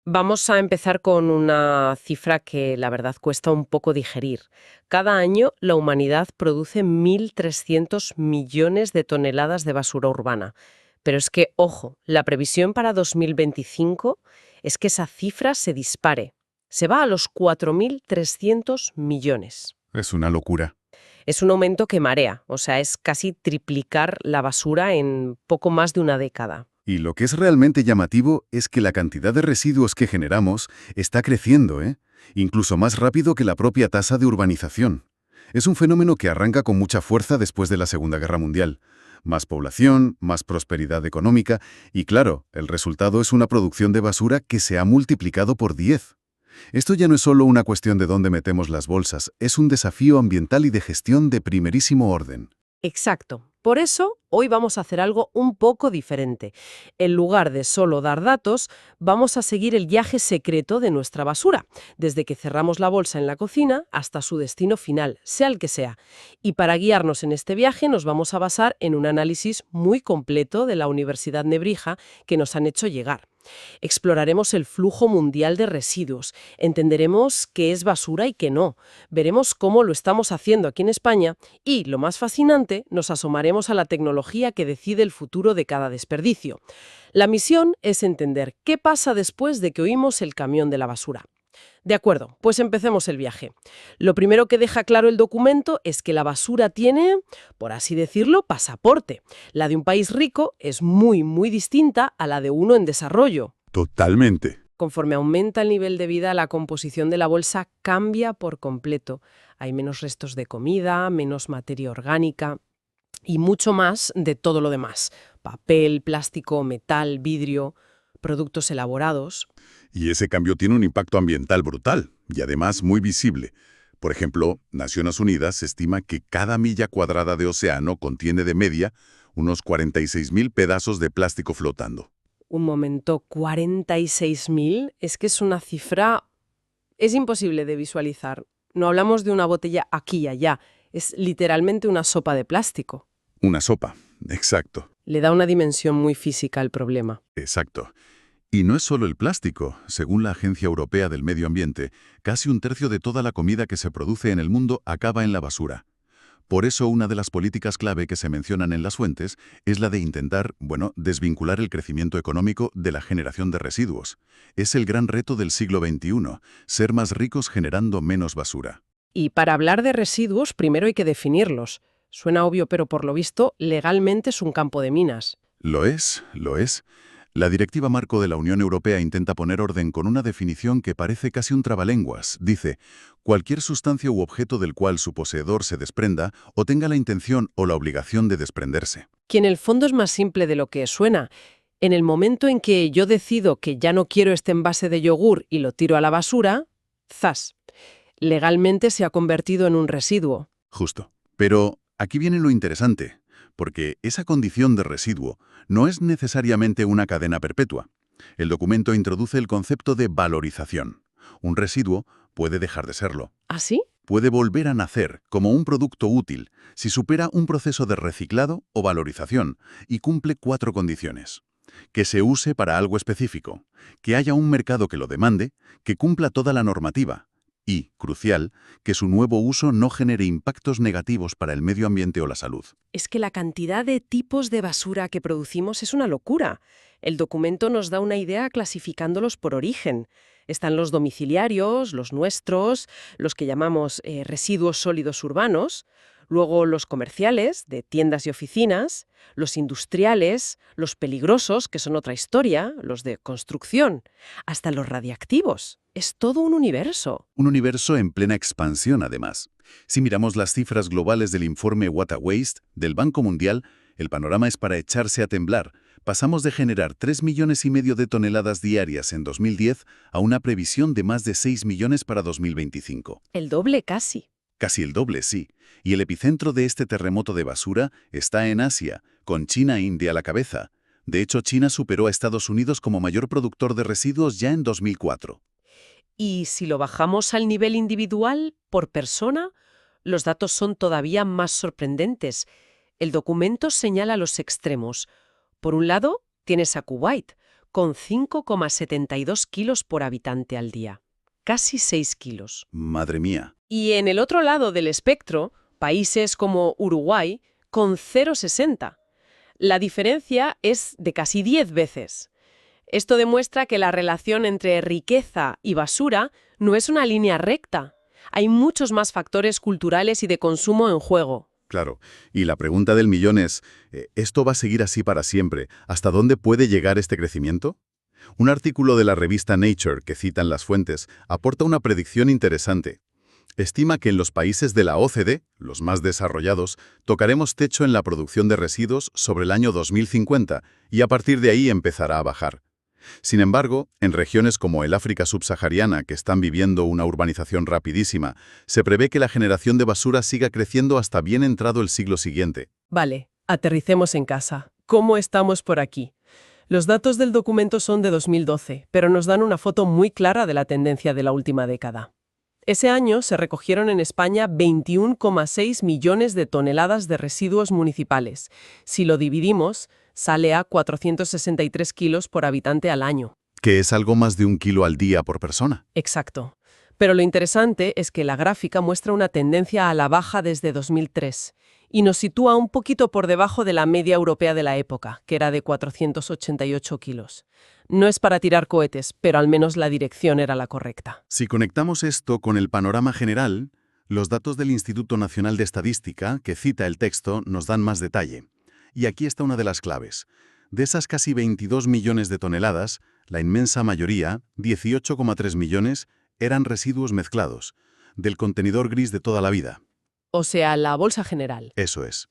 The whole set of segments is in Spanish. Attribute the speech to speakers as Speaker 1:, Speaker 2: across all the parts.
Speaker 1: Vamos a empezar con una cifra que la verdad cuesta un poco digerir. Cada año la humanidad produce 1.300 millones de toneladas de basura urbana. Pero es que, ojo, la previsión para 2025 es que esa cifra se dispare. Se va a los 4.300 millones.
Speaker 2: Es una locura.
Speaker 1: Es un aumento que marea, o sea, es casi triplicar la basura en poco más de una década.
Speaker 2: Y lo que es realmente llamativo es que la cantidad de residuos que generamos está creciendo, ¿eh? Incluso más rápido que la propia tasa de urbanización. Es un fenómeno que arranca con mucha fuerza después de la Segunda Guerra Mundial. Más población, más prosperidad económica y, claro, el resultado es una producción de basura que se ha multiplicado por 10. Esto ya no es solo una cuestión de dónde metemos las bolsas, es un desafío ambiental y de gestión de primerísimo orden.
Speaker 1: Exacto. Por eso, hoy vamos a hacer algo un poco diferente. En lugar de solo dar datos, vamos a seguir el viaje secreto de nuestra basura, desde que cerramos la bolsa en la cocina hasta su destino final, sea el que sea. Y para guiarnos en este viaje nos vamos a basar en un análisis muy completo de la Universidad Nebrija que nos han hecho llegar. Exploraremos el flujo mundial de residuos, entenderemos qué es basura y qué no, veremos cómo lo estamos haciendo aquí en España y, lo más fascinante, nos asomaremos a la tecnología que decide el futuro de cada desperdicio. La misión es entender qué pasa después de que oímos el camión de la basura. De acuerdo, pues empecemos el viaje. Lo primero que deja claro el documento es que la basura tiene, por así decirlo, pasaporte. La de un país rico es muy distinta a la de uno en desarrollo.
Speaker 2: Totalmente.
Speaker 1: Conforme aumenta el nivel de vida, la composición de la bolsa cambia por completo. Hay menos restos de comida, menos materia orgánica y mucho más de todo lo demás. Papel, plástico, metal, vidrio, productos elaborados.
Speaker 2: Y ese cambio tiene un impacto ambiental brutal y además muy visible. Por ejemplo, Naciones Unidas estima que cada milla cuadrada de océano contiene de media unos 46.000 pedazos de plástico flotando.
Speaker 1: Un momento, 46.000, es que es una cifra. Es imposible de visualizar. No hablamos de una botella aquí y allá, es literalmente una sopa de plástico.
Speaker 2: Una sopa, exacto,
Speaker 1: Le da una dimensión muy física al problema.
Speaker 2: exacto. Y no es solo el plástico. Según la Agencia Europea del Medio Ambiente, casi un tercio de toda la comida que se produce en el mundo acaba en la basura. Por eso, una de las políticas clave que se mencionan en las fuentes es la de intentar, desvincular el crecimiento económico de la generación de residuos. Es el gran reto del siglo XXI, ser más ricos generando menos basura.
Speaker 1: Y para hablar de residuos, primero hay que definirlos. Suena obvio, pero por lo visto, legalmente es un campo de minas.
Speaker 2: Lo es, lo es. La Directiva Marco de la Unión Europea intenta poner orden con una definición que parece casi un trabalenguas. Dice, cualquier sustancia u objeto del cual su poseedor se desprenda o tenga la intención o la obligación de desprenderse.
Speaker 1: Que en el fondo es más simple de lo que suena. En el momento en que yo decido que ya no quiero este envase de yogur y lo tiro a la basura, ¡zas! Legalmente se ha convertido en un residuo.
Speaker 2: Justo. Pero aquí viene lo interesante, porque esa condición de residuo no es necesariamente una cadena perpetua. El documento introduce el concepto de valorización. Un residuo puede dejar de serlo.
Speaker 1: ¿Así?
Speaker 2: Puede volver a nacer como un producto útil si supera un proceso de reciclado o valorización y cumple 4 condiciones. Que se use para algo específico, que haya un mercado que lo demande, que cumpla toda la normativa y, crucial, que su nuevo uso no genere impactos negativos para el medio ambiente o la salud.
Speaker 1: Es que la cantidad de tipos de basura que producimos es una locura. El documento nos da una idea clasificándolos por origen. Están los domiciliarios, los nuestros, los que llamamos residuos sólidos urbanos, luego los comerciales, de tiendas y oficinas, los industriales, los peligrosos, que son otra historia, los de construcción, hasta los radiactivos. Es todo un universo.
Speaker 2: Un universo en plena expansión, además. Si miramos las cifras globales del informe Water Waste del Banco Mundial, el panorama es para echarse a temblar. Pasamos de generar 3,5 millones de toneladas diarias en 2010 a una previsión de más de 6 millones para 2025.
Speaker 1: El doble casi.
Speaker 2: Casi el doble, sí. Y el epicentro de este terremoto de basura está en Asia, con China e India a la cabeza. De hecho, China superó a Estados Unidos como mayor productor de residuos ya en 2004.
Speaker 1: Y si lo bajamos al nivel individual, por persona, los datos son todavía más sorprendentes. El documento señala los extremos. Por un lado, tienes a Kuwait, con 5,72 kilos por habitante al día. Casi 6 kilos.
Speaker 2: Madre mía.
Speaker 1: Y en el otro lado del espectro, países como Uruguay, con 0,60. La diferencia es de casi 10 veces. Esto demuestra que la relación entre riqueza y basura no es una línea recta. Hay muchos más factores culturales y de consumo en juego.
Speaker 2: Claro. Y la pregunta del millón es, ¿esto va a seguir así para siempre? ¿Hasta dónde puede llegar este crecimiento? Un artículo de la revista Nature, que citan las fuentes, aporta una predicción interesante. Estima que en los países de la OCDE, los más desarrollados, tocaremos techo en la producción de residuos sobre el año 2050 y a partir de ahí empezará a bajar. Sin embargo, en regiones como el África subsahariana, que están viviendo una urbanización rapidísima, se prevé que la generación de basura siga creciendo hasta bien entrado el siglo siguiente.
Speaker 1: Vale, aterricemos en casa. ¿Cómo estamos por aquí? Los datos del documento son de 2012, pero nos dan una foto muy clara de la tendencia de la última década. Ese año se recogieron en España 21,6 millones de toneladas de residuos municipales. Si lo dividimos, sale a 463 kilos por habitante al año.
Speaker 2: Que es algo más de 1 kilo al día por persona.
Speaker 1: Exacto. Pero lo interesante es que la gráfica muestra una tendencia a la baja desde 2003 y nos sitúa un poquito por debajo de la media europea de la época, que era de 488 kilos. No es para tirar cohetes, pero al menos la dirección era la correcta.
Speaker 2: Si conectamos esto con el panorama general, los datos del Instituto Nacional de Estadística, que cita el texto, nos dan más detalle. Y aquí está una de las claves. De esas casi 22 millones de toneladas, la inmensa mayoría, 18,3 millones, eran residuos mezclados, del contenedor gris de toda la vida.
Speaker 1: O sea, la bolsa general.
Speaker 2: Eso es.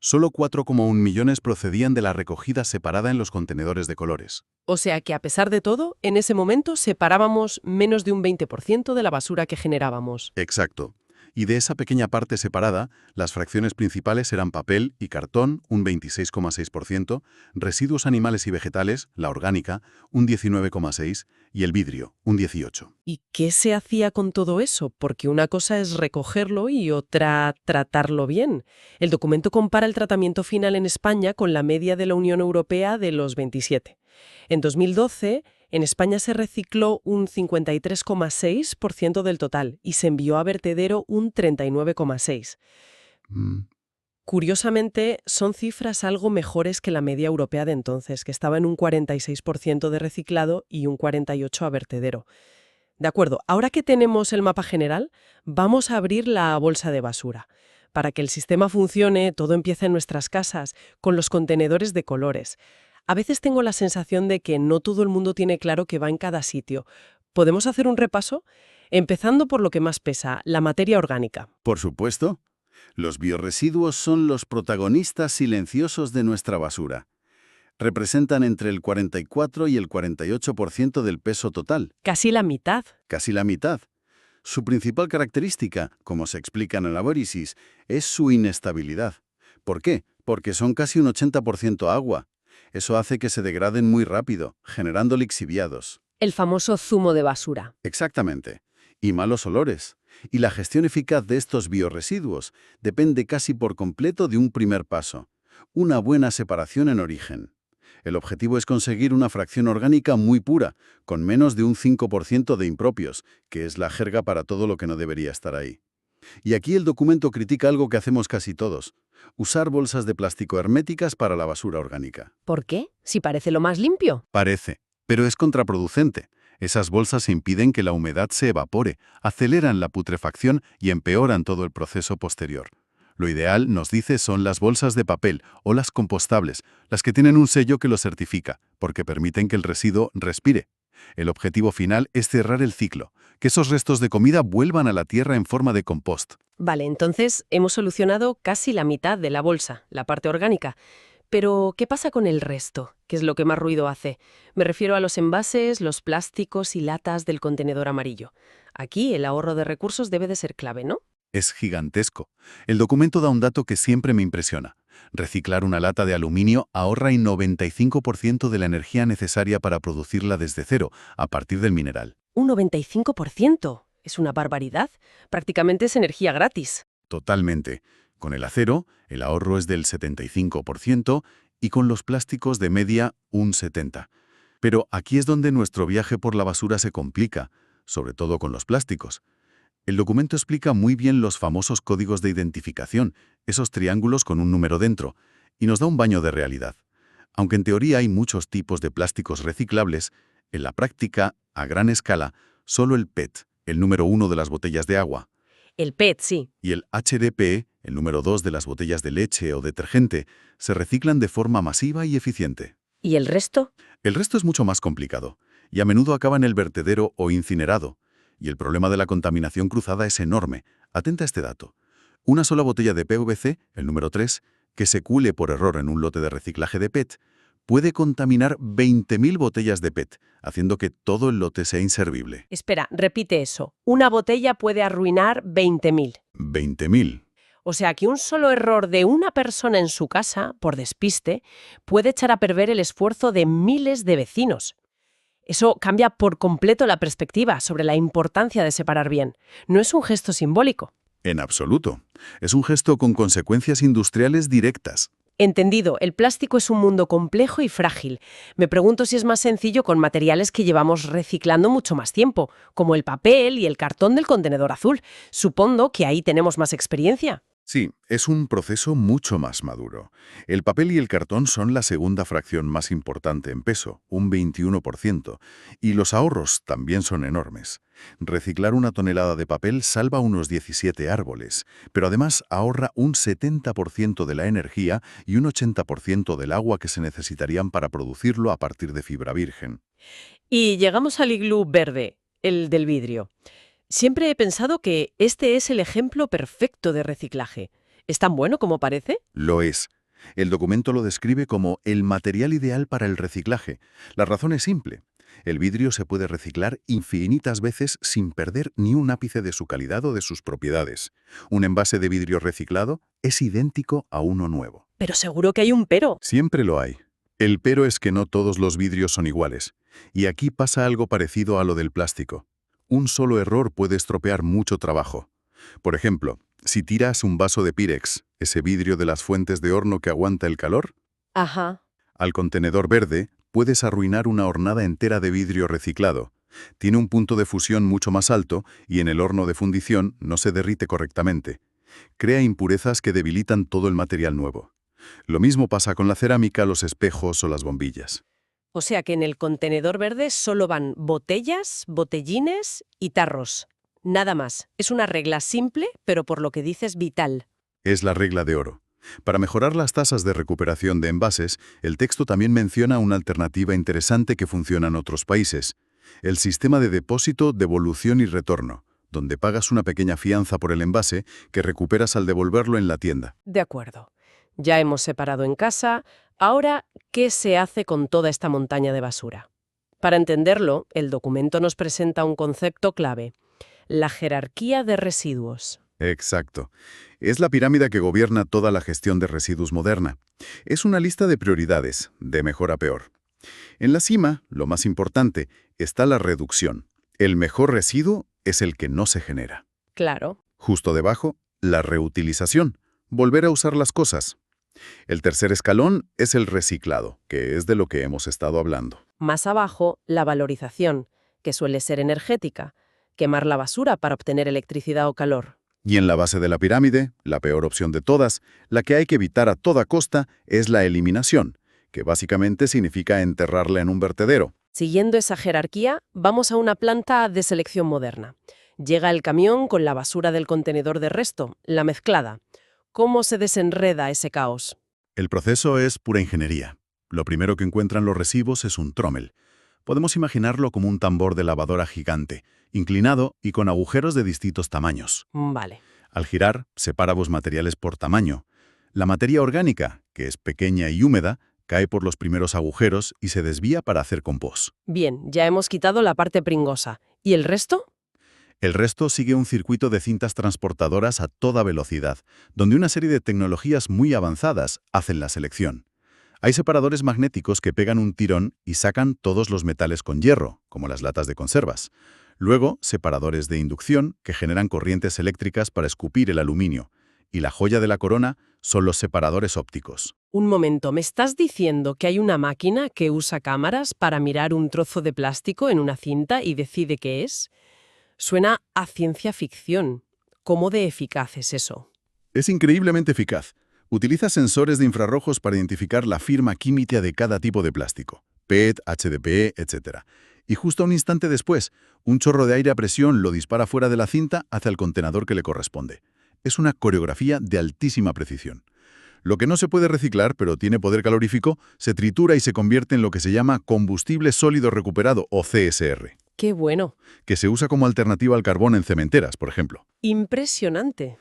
Speaker 2: Solo 4,1 millones procedían de la recogida separada en los contenedores de colores.
Speaker 1: O sea que a pesar de todo, en ese momento separábamos menos de un 20% de la basura que generábamos.
Speaker 2: Exacto. Y de esa pequeña parte separada, las fracciones principales eran papel y cartón, un 26,6%, residuos animales y vegetales, la orgánica, un 19,6%, y el vidrio, un 18%.
Speaker 1: ¿Y qué se hacía con todo eso? Porque una cosa es recogerlo y otra tratarlo bien. El documento compara el tratamiento final en España con la media de la Unión Europea de los 27. En 2012, en España se recicló un 53,6% del total y se envió a vertedero un 39,6%. Curiosamente, son cifras algo mejores que la media europea de entonces, que estaba en un 46% de reciclado y un 48% a vertedero. De acuerdo, ahora que tenemos el mapa general, vamos a abrir la bolsa de basura. Para que el sistema funcione, todo empieza en nuestras casas, con los contenedores de colores. A veces tengo la sensación de que no todo el mundo tiene claro qué va en cada sitio. ¿Podemos hacer un repaso? Empezando por lo que más pesa, la materia orgánica.
Speaker 2: Por supuesto. Los biorresiduos son los protagonistas silenciosos de nuestra basura. Representan entre el 44 y el 48% del peso total.
Speaker 1: Casi la mitad.
Speaker 2: Casi la mitad. Su principal característica, como se explica en el análisis, es su inestabilidad. ¿Por qué? Porque son casi un 80% agua. Eso hace que se degraden muy rápido, generando lixiviados.
Speaker 1: El famoso zumo de basura.
Speaker 2: Exactamente. Y malos olores. Y la gestión eficaz de estos biorresiduos depende casi por completo de un primer paso: una buena separación en origen. El objetivo es conseguir una fracción orgánica muy pura, con menos de un 5% de impropios, que es la jerga para todo lo que no debería estar ahí. Y aquí el documento critica algo que hacemos casi todos: usar bolsas de plástico herméticas para la basura orgánica.
Speaker 1: ¿Por qué? Si parece lo más limpio.
Speaker 2: Parece, pero es contraproducente. Esas bolsas impiden que la humedad se evapore, aceleran la putrefacción y empeoran todo el proceso posterior. Lo ideal, nos dice, son las bolsas de papel o las compostables, las que tienen un sello que lo certifica, porque permiten que el residuo respire. El objetivo final es cerrar el ciclo, que esos restos de comida vuelvan a la tierra en forma de compost.
Speaker 1: Vale, entonces hemos solucionado casi la mitad de la bolsa, la parte orgánica. Pero, ¿qué pasa con el resto? ¿Qué es lo que más ruido hace? Me refiero a los envases, los plásticos y latas del contenedor amarillo. Aquí el ahorro de recursos debe de ser clave, ¿no?
Speaker 2: Es gigantesco. El documento da un dato que siempre me impresiona. Reciclar una lata de aluminio ahorra el 95% de la energía necesaria para producirla desde cero, a partir del mineral.
Speaker 1: Un 95%. Es una barbaridad. Prácticamente es energía gratis.
Speaker 2: Totalmente. Con el acero, el ahorro es del 75% y con los plásticos de media un 70%. Pero aquí es donde nuestro viaje por la basura se complica, sobre todo con los plásticos. El documento explica muy bien los famosos códigos de identificación, esos triángulos con un número dentro, y nos da un baño de realidad. Aunque en teoría hay muchos tipos de plásticos reciclables, en la práctica, a gran escala, solo el PET, el número 1 de las botellas de agua,
Speaker 1: El PET, sí.
Speaker 2: y el HDPE, el número 2 de las botellas de leche o detergente, se reciclan de forma masiva y eficiente.
Speaker 1: ¿Y el resto?
Speaker 2: El resto es mucho más complicado, y a menudo acaba en el vertedero o incinerado. Y el problema de la contaminación cruzada es enorme. Atenta a este dato. Una sola botella de PVC, el número 3, que se cuele por error en un lote de reciclaje de PET, puede contaminar 20.000 botellas de PET, haciendo que todo el lote sea inservible.
Speaker 1: Espera, repite eso. Una botella puede arruinar 20.000.
Speaker 2: 20.000.
Speaker 1: O sea que un solo error de una persona en su casa, por despiste, puede echar a perder el esfuerzo de miles de vecinos. Eso cambia por completo la perspectiva sobre la importancia de separar bien. No es un gesto simbólico.
Speaker 2: En absoluto. Es un gesto con consecuencias industriales directas.
Speaker 1: Entendido, el plástico es un mundo complejo y frágil. Me pregunto si es más sencillo con materiales que llevamos reciclando mucho más tiempo, como el papel y el cartón del contenedor azul. Supongo que ahí tenemos más experiencia.
Speaker 2: Sí, es un proceso mucho más maduro. El papel y el cartón son la segunda fracción más importante en peso, un 21%, y los ahorros también son enormes. Reciclar una tonelada de papel salva unos 17 árboles, pero además ahorra un 70% de la energía y un 80% del agua que se necesitarían para producirlo a partir de fibra virgen.
Speaker 1: Y llegamos al iglú verde, el del vidrio. Siempre he pensado que este es el ejemplo perfecto de reciclaje. ¿Es tan bueno como parece?
Speaker 2: Lo es. El documento lo describe como el material ideal para el reciclaje. La razón es simple. El vidrio se puede reciclar infinitas veces sin perder ni un ápice de su calidad o de sus propiedades. Un envase de vidrio reciclado es idéntico a uno nuevo.
Speaker 1: Pero seguro que hay un pero.
Speaker 2: Siempre lo hay. El pero es que no todos los vidrios son iguales. Y aquí pasa algo parecido a lo del plástico. Un solo error puede estropear mucho trabajo. Por ejemplo, si tiras un vaso de Pirex, ese vidrio de las fuentes de horno que aguanta el calor,
Speaker 1: Ajá.
Speaker 2: al contenedor verde, puedes arruinar una hornada entera de vidrio reciclado. Tiene un punto de fusión mucho más alto y en el horno de fundición no se derrite correctamente. Crea impurezas que debilitan todo el material nuevo. Lo mismo pasa con la cerámica, los espejos o las bombillas.
Speaker 1: O sea que en el contenedor verde solo van botellas, botellines y tarros. Nada más. Es una regla simple, pero por lo que dices vital.
Speaker 2: Es la regla de oro. Para mejorar las tasas de recuperación de envases, el texto también menciona una alternativa interesante que funciona en otros países: el sistema de depósito, devolución y retorno, donde pagas una pequeña fianza por el envase que recuperas al devolverlo en la tienda.
Speaker 1: De acuerdo. Ya hemos separado en casa. Ahora, ¿qué se hace con toda esta montaña de basura? Para entenderlo, el documento nos presenta un concepto clave: la jerarquía de residuos.
Speaker 2: Exacto. Es la pirámide que gobierna toda la gestión de residuos moderna. Es una lista de prioridades, de mejor a peor. En la cima, lo más importante, está la reducción. El mejor residuo es el que no se genera.
Speaker 1: Claro.
Speaker 2: Justo debajo, la reutilización, volver a usar las cosas. El tercer escalón es el reciclado, que es de lo que hemos estado hablando.
Speaker 1: Más abajo, la valorización, que suele ser energética. Quemar la basura para obtener electricidad o calor.
Speaker 2: Y en la base de la pirámide, la peor opción de todas, la que hay que evitar a toda costa, es la eliminación, que básicamente significa enterrarla en un vertedero.
Speaker 1: Siguiendo esa jerarquía, vamos a una planta de selección moderna. Llega el camión con la basura del contenedor de resto, la mezclada. ¿Cómo se desenreda ese caos?
Speaker 2: El proceso es pura ingeniería. Lo primero que encuentran los residuos es un trommel. Podemos imaginarlo como un tambor de lavadora gigante, inclinado y con agujeros de distintos tamaños.
Speaker 1: Vale.
Speaker 2: Al girar, separa los materiales por tamaño. La materia orgánica, que es pequeña y húmeda, cae por los primeros agujeros y se desvía para hacer compost.
Speaker 1: Bien, ya hemos quitado la parte pringosa. ¿Y el resto?
Speaker 2: El resto sigue un circuito de cintas transportadoras a toda velocidad, donde una serie de tecnologías muy avanzadas hacen la selección. Hay separadores magnéticos que pegan un tirón y sacan todos los metales con hierro, como las latas de conservas. Luego, separadores de inducción que generan corrientes eléctricas para escupir el aluminio. Y la joya de la corona son los separadores ópticos.
Speaker 1: Un momento, ¿me estás diciendo que hay una máquina que usa cámaras para mirar un trozo de plástico en una cinta y decide qué es? Suena a ciencia ficción. ¿Cómo de eficaz es eso?
Speaker 2: Es increíblemente eficaz. Utiliza sensores de infrarrojos para identificar la firma química de cada tipo de plástico, PET, HDPE, etc. Y justo un instante después, un chorro de aire a presión lo dispara fuera de la cinta hacia el contenedor que le corresponde. Es una coreografía de altísima precisión. Lo que no se puede reciclar, pero tiene poder calorífico, se tritura y se convierte en lo que se llama combustible sólido recuperado, o CSR,
Speaker 1: ¡Qué bueno!
Speaker 2: que se usa como alternativa al carbón en cementeras, por ejemplo.
Speaker 1: Impresionante.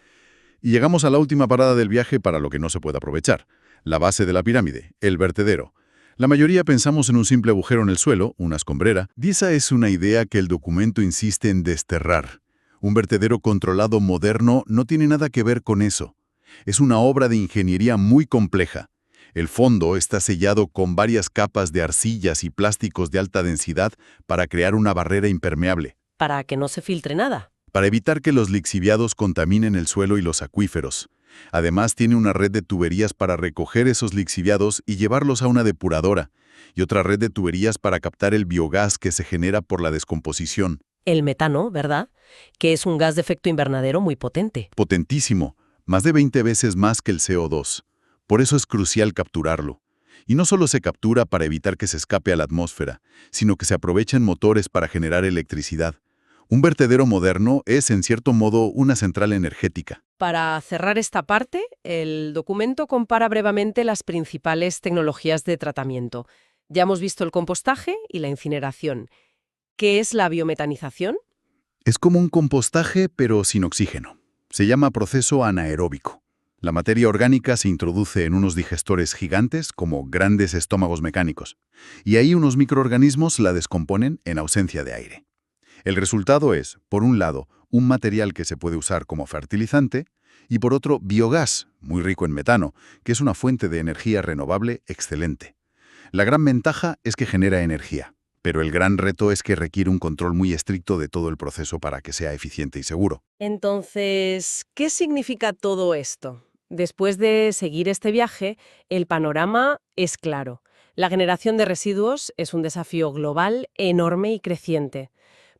Speaker 2: Y llegamos a la última parada del viaje para lo que no se puede aprovechar, la base de la pirámide, el vertedero. La mayoría pensamos en un simple agujero en el suelo, una escombrera, y esa es una idea que el documento insiste en desterrar. Un vertedero controlado moderno no tiene nada que ver con eso. Es una obra de ingeniería muy compleja. El fondo está sellado con varias capas de arcillas y plásticos de alta densidad para crear una barrera impermeable,
Speaker 1: Para que no se filtre nada.
Speaker 2: para evitar que los lixiviados contaminen el suelo y los acuíferos. Además, tiene una red de tuberías para recoger esos lixiviados y llevarlos a una depuradora, y otra red de tuberías para captar el biogás que se genera por la descomposición.
Speaker 1: El metano, ¿verdad? Que es un gas de efecto invernadero muy potente.
Speaker 2: Potentísimo, más de 20 veces más que el CO2. Por eso es crucial capturarlo. Y no solo se captura para evitar que se escape a la atmósfera, sino que se aprovecha en motores para generar electricidad. Un vertedero moderno es, en cierto modo, una central energética.
Speaker 1: Para cerrar esta parte, el documento compara brevemente las principales tecnologías de tratamiento. Ya hemos visto el compostaje y la incineración. ¿Qué es la biometanización?
Speaker 2: Es como un compostaje, pero sin oxígeno. Se llama proceso anaeróbico. La materia orgánica se introduce en unos digestores gigantes, como grandes estómagos mecánicos, y ahí unos microorganismos la descomponen en ausencia de aire. El resultado es, por un lado, un material que se puede usar como fertilizante, y por otro, biogás, muy rico en metano, que es una fuente de energía renovable excelente. La gran ventaja es que genera energía, pero el gran reto es que requiere un control muy estricto de todo el proceso para que sea eficiente y seguro.
Speaker 1: Entonces, ¿qué significa todo esto? Después de seguir este viaje, el panorama es claro. La generación de residuos es un desafío global enorme y creciente.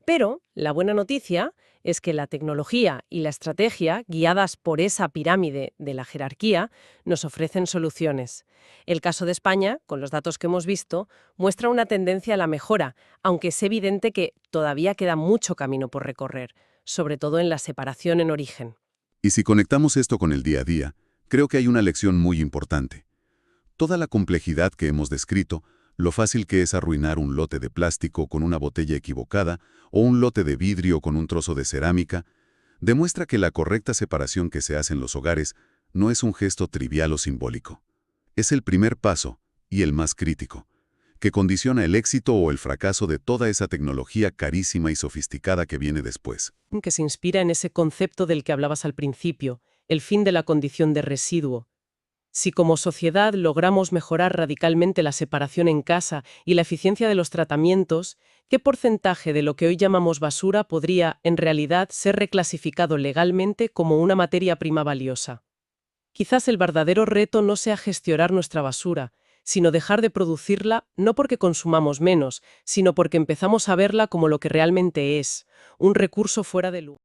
Speaker 1: Pero la buena noticia es que la tecnología y la estrategia, guiadas por esa pirámide de la jerarquía, nos ofrecen soluciones. El caso de España, con los datos que hemos visto, muestra una tendencia a la mejora, aunque es evidente que todavía queda mucho camino por recorrer, sobre todo en la separación en origen.
Speaker 2: Y si conectamos esto con el día a día, creo que hay una lección muy importante. Toda la complejidad que hemos descrito, lo fácil que es arruinar un lote de plástico con una botella equivocada o un lote de vidrio con un trozo de cerámica, demuestra que la correcta separación que se hace en los hogares no es un gesto trivial o simbólico. Es el primer paso, y el más crítico, que condiciona el éxito o el fracaso de toda esa tecnología carísima y sofisticada que viene después.
Speaker 1: Que se inspira en ese concepto del que hablabas al principio, el fin de la condición de residuo. Si como sociedad logramos mejorar radicalmente la separación en casa y la eficiencia de los tratamientos, ¿qué porcentaje de lo que hoy llamamos basura podría, en realidad, ser reclasificado legalmente como una materia prima valiosa? Quizás el verdadero reto no sea gestionar nuestra basura, sino dejar de producirla no porque consumamos menos, sino porque empezamos a verla como lo que realmente es, un recurso fuera de lugar.